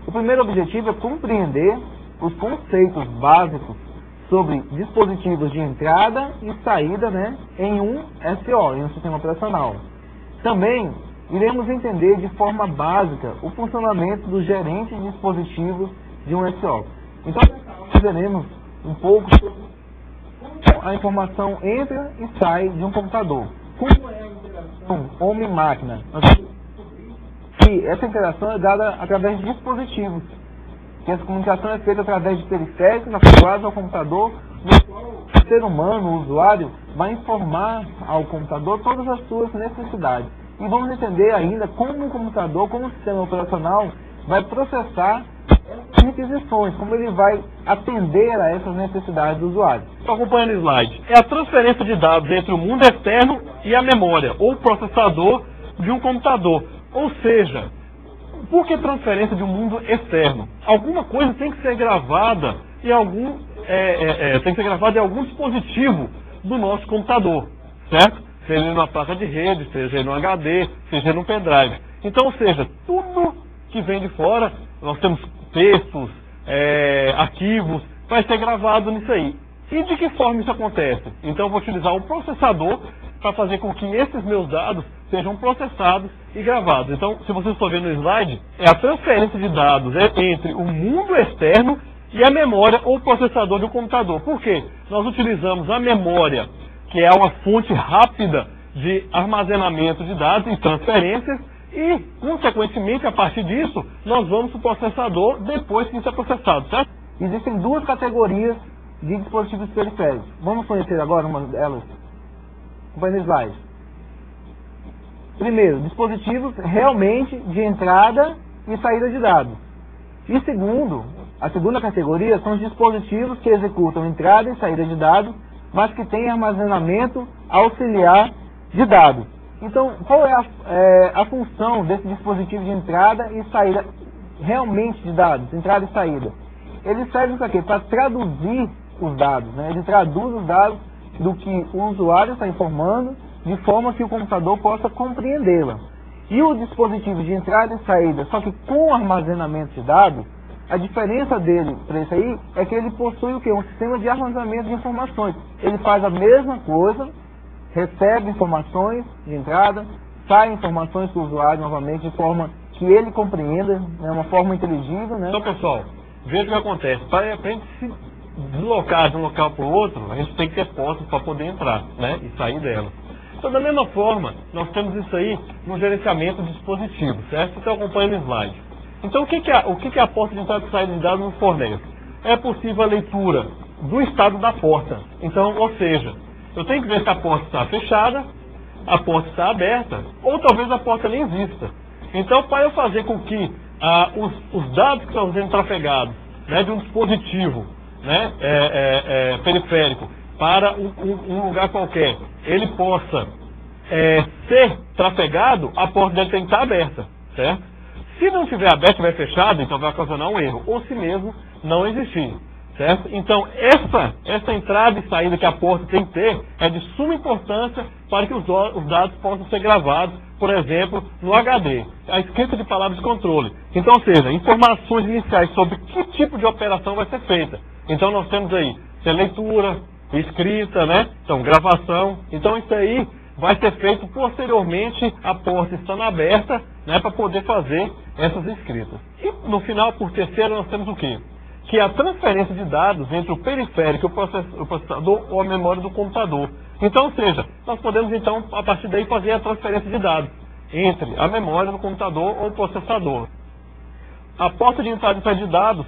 O primeiro objetivo é compreender os conceitos básicos sobre dispositivos de entrada e saída, né, em um SO, em um sistema operacional. Também iremos entender de forma básica o funcionamento do gerente de dispositivos de um SO. Então, veremos um pouco sobre como a informação entra e sai de um computador. Como é a interação homem-máquina? E essa interação é dada através de dispositivos. Que essa comunicação é feita através de periféricos acoplados ao computador, no qual o ser humano, o usuário, vai informar ao computador todas as suas necessidades. E vamos entender ainda como o computador, como o sistema operacional, vai processar essas requisições, como ele vai atender a essas necessidades do usuário. Estou acompanhando o slide. É a transferência de dados entre o mundo externo e a memória, ou processador de um computador. Ou seja, por que transferência de um mundo externo? Alguma coisa tem que ser gravada em algum, em algum dispositivo do nosso computador, certo? Seja numa placa de rede, seja no HD, seja no pendrive. Então, ou seja, tudo que vem de fora, nós temos textos, arquivos, vai ser gravado nisso aí. E de que forma isso acontece? Então eu vou utilizar um processador para fazer com que esses meus dados sejam processados e gravados. Então, se vocês estão vendo no slide, é a transferência de dados entre o mundo externo e a memória ou processador do computador. Por quê? Nós utilizamos a memória, que é uma fonte rápida de armazenamento de dados e transferências, e, consequentemente, a partir disso, nós vamos para o processador depois que isso é processado, certo? Existem duas categorias de dispositivos periféricos. Vamos conhecer agora uma delas? Acompanhe no slide. Primeiro, dispositivos realmente de entrada e saída de dados. E segundo, a segunda categoria são os dispositivos que executam entrada e saída de dados, mas que têm armazenamento auxiliar de dados. Então, qual é a função desse dispositivo de entrada e saída realmente de dados, entrada e saída? Ele serve para quê? Para traduzir os dados, né? Ele traduz os dados do que o usuário está informando, de forma que o computador possa compreendê-la. E o dispositivo de entrada e saída, só que com armazenamento de dados, a diferença dele para esse aí é que ele possui o quê? Um sistema de armazenamento de informações. Ele faz a mesma coisa, recebe informações de entrada, sai informações para o usuário novamente, de forma que ele compreenda, né, uma forma inteligível. Né? Então, pessoal, veja o que acontece. Para a gente se deslocar de um local para o outro, a gente tem que ter portas para poder entrar, né, e sair dela. Então, da mesma forma, nós temos isso aí no gerenciamento de dispositivos, certo? Então, acompanha no slide. Então, o que a porta de entrada e saída de dados nos fornece? É possível a leitura do estado da porta. Então, ou seja, eu tenho que ver se a porta está fechada, a porta está aberta, ou talvez a porta nem exista. Então, para eu fazer com que os dados que estão sendo trafegados, né, de um dispositivo, né, periférico para um lugar qualquer, ele possa ser trafegado, a porta dele tem que estar aberta, certo? Se não estiver aberta, estiver fechada, então vai ocasionar um erro, ou se mesmo não existir, certo? Então, essa entrada e saída que a porta tem que ter é de suma importância para que os dados possam ser gravados, por exemplo, no HD, a escrita de palavras de controle. Então, ou seja, informações iniciais sobre que tipo de operação vai ser feita. Então, nós temos aí leitura, escrita, né? Então, gravação. Então, isso aí vai ser feito posteriormente, a porta estando aberta, né, para poder fazer essas escritas. E, no final, por terceiro, nós temos o quê? Que é a transferência de dados entre o periférico, o processador ou a memória do computador. Então, ou seja, nós podemos, então, a partir daí, fazer a transferência de dados entre a memória do computador ou o processador. A porta de entrada e saída de dados,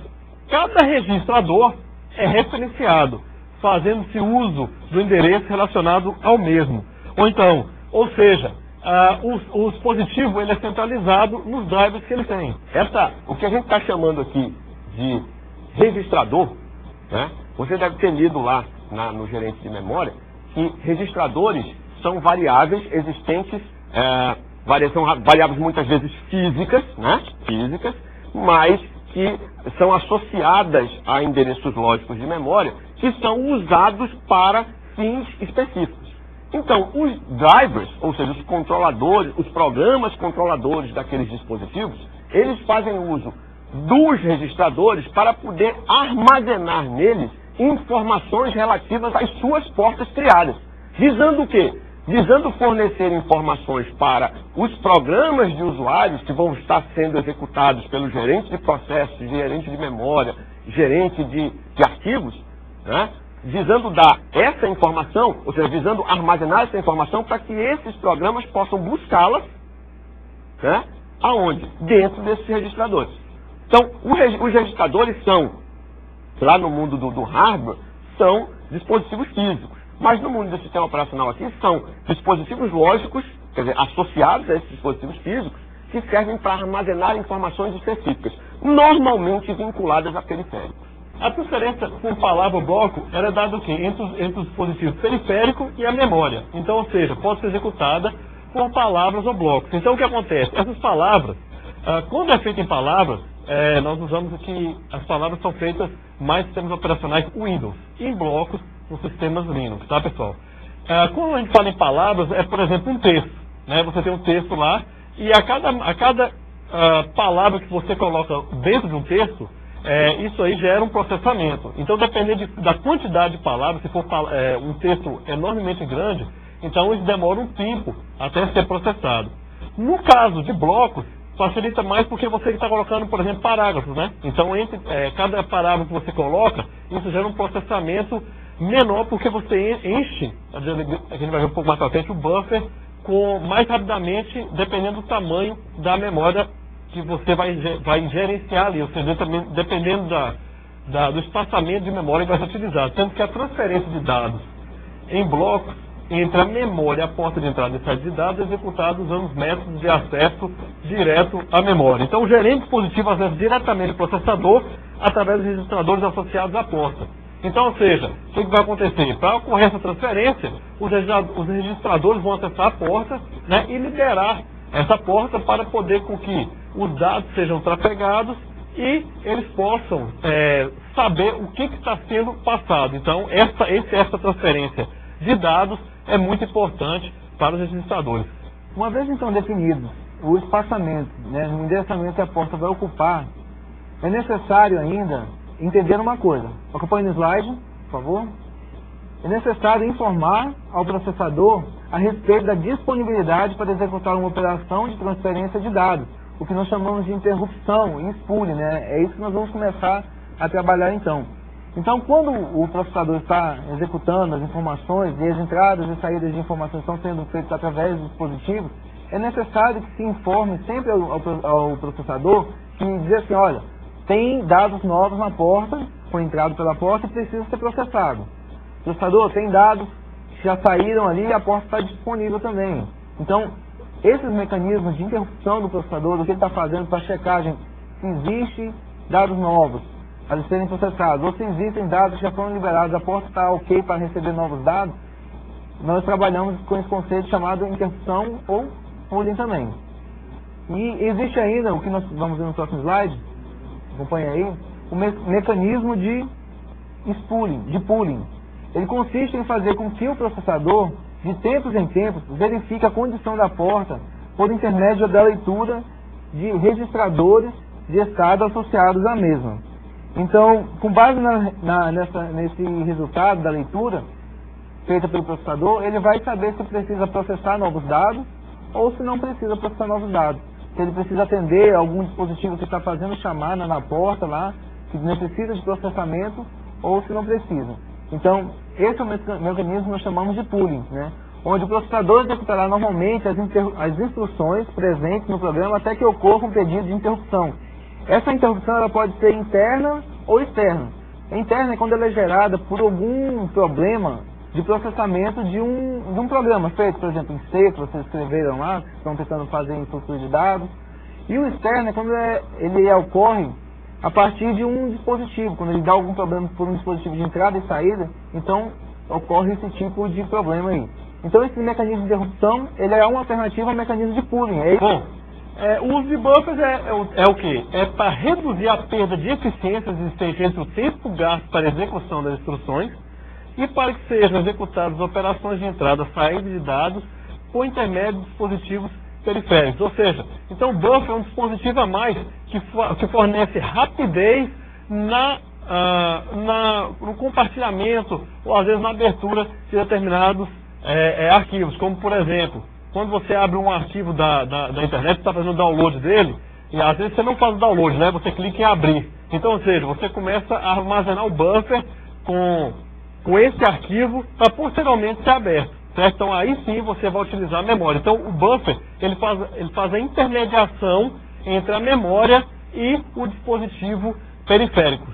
cada registrador é referenciado, fazendo-se uso do endereço relacionado ao mesmo. Ou então, ou seja, o dispositivo ele é centralizado nos drivers que ele tem. O que a gente está chamando aqui de registrador, né? Você deve ter lido lá no gerente de memória que registradores são variáveis existentes, são variáveis muitas vezes físicas, né? Físicas, mas que são associadas a endereços lógicos de memória que são usados para fins específicos. Então, os drivers, ou seja, os controladores, os programas controladores daqueles dispositivos, eles fazem uso dos registradores para poder armazenar neles informações relativas às suas portas triárias. Visando o quê? Visando fornecer informações para os programas de usuários que vão estar sendo executados pelo gerente de processos, gerente de memória, gerente de arquivos, né? Visando dar essa informação, ou seja, visando armazenar essa informação para que esses programas possam buscá-las, né? Aonde? Dentro desses registradores. Então, os registradores são, lá no mundo do hardware, são dispositivos físicos. Mas no mundo do sistema operacional aqui, são dispositivos lógicos, quer dizer, associados a esses dispositivos físicos, que servem para armazenar informações específicas, normalmente vinculadas a periféricos. A transferência por palavra ou bloco era dada o quê? Entre os dispositivos periférico e a memória. Então, ou seja, pode ser executada por palavras ou blocos. Então, o que acontece? Essas palavras, quando é feita em palavras, nós usamos aqui, as palavras são feitas mais em sistemas operacionais Windows, e em blocos nos sistemas Linux, tá, pessoal? Quando a gente fala em palavras, é, por exemplo, um texto, né? Você tem um texto lá, e a cada palavra que você coloca dentro de um texto, isso aí gera um processamento. Então, dependendo da quantidade de palavras, se for um texto enormemente grande, então isso demora um tempo até ser processado. No caso de blocos, facilita mais porque você está colocando, por exemplo, parágrafos, né? Então, entre cada parágrafo que você coloca, isso gera um processamento menor porque você enche, a gente vai ver um pouco mais para frente, o buffer mais rapidamente, dependendo do tamanho da memória que você vai gerenciar ali, ou seja, dependendo do espaçamento de memória que vai ser utilizado. Tanto que a transferência de dados em blocos entre a memória e a porta de entrada e saída de dados é executada usando os métodos de acesso direto à memória. Então, o gerente dispositivo acessa diretamente o processador através dos registradores associados à porta. Então, ou seja, o que vai acontecer? Para ocorrer essa transferência, os registradores vão acessar a porta, né, e liberar essa porta para poder com que os dados sejam trafegados e eles possam saber o que está sendo passado. Então, essa transferência de dados é muito importante para os registradores. Uma vez então definido o espaçamento, né, o endereçamento que a porta vai ocupar, é necessário ainda entender uma coisa. Acompanhe no slide, por favor. É necessário informar ao processador a respeito da disponibilidade para executar uma operação de transferência de dados, o que nós chamamos de interrupção e spooling, né? É isso que nós vamos começar a trabalhar então. Então, quando o processador está executando as informações e as entradas e saídas de informações estão sendo feitas através dos dispositivos, é necessário que se informe sempre ao processador que diz assim, olha, tem dados novos na porta, foi entrado pela porta e precisa ser processado. Processador, tem dados que já saíram ali e a porta está disponível também. Então, esses mecanismos de interrupção do processador, o que ele está fazendo para checagem se existem dados novos para serem processados, ou se existem dados que já foram liberados, a porta está ok para receber novos dados, nós trabalhamos com esse conceito chamado interrupção ou pooling também. E existe ainda, o que nós vamos ver no próximo slide, acompanha aí, o mecanismo de spooling, de pooling. Ele consiste em fazer com que o processador, de tempos em tempos, verifique a condição da porta por intermédio da leitura de registradores de estado associados à mesma. Então, com base nesse resultado da leitura feita pelo processador, ele vai saber se precisa processar novos dados ou se não precisa processar novos dados. Se ele precisa atender algum dispositivo que está fazendo chamada na porta lá, que necessita de processamento, ou se não precisa. Então, esse é o mecanismo que nós chamamos de pooling, né? Onde o processador executará normalmente as instruções presentes no programa até que ocorra um pedido de interrupção. Essa interrupção ela pode ser interna ou externa. A interna é quando ela é gerada por algum problema de processamento de um programa feito, por exemplo, em C, que vocês escreveram lá, que estão tentando fazer em estrutura de dados. E o externo é quando ele ocorre a partir de um dispositivo, quando ele dá algum problema por um dispositivo de entrada e saída, então ocorre esse tipo de problema aí. Então esse mecanismo de interrupção, ele é uma alternativa ao mecanismo de pooling. Bom, o uso de buffers é o quê? É para reduzir a perda de eficiência existente entre o tempo gasto para a execução das instruções e para que sejam executadas operações de entrada e saída de dados por intermédio de dispositivos periféricos. Ou seja, então o buffer é um dispositivo a mais que fornece rapidez no compartilhamento ou às vezes na abertura de determinados arquivos, como por exemplo, quando você abre um arquivo da internet, está fazendo o download dele, e às vezes você não faz o download, né? Você clica em abrir. Então, ou seja, você começa a armazenar o buffer com esse arquivo para posteriormente ser aberto. Certo? Então aí sim você vai utilizar a memória. Então o buffer ele faz a intermediação entre a memória e o dispositivo periférico.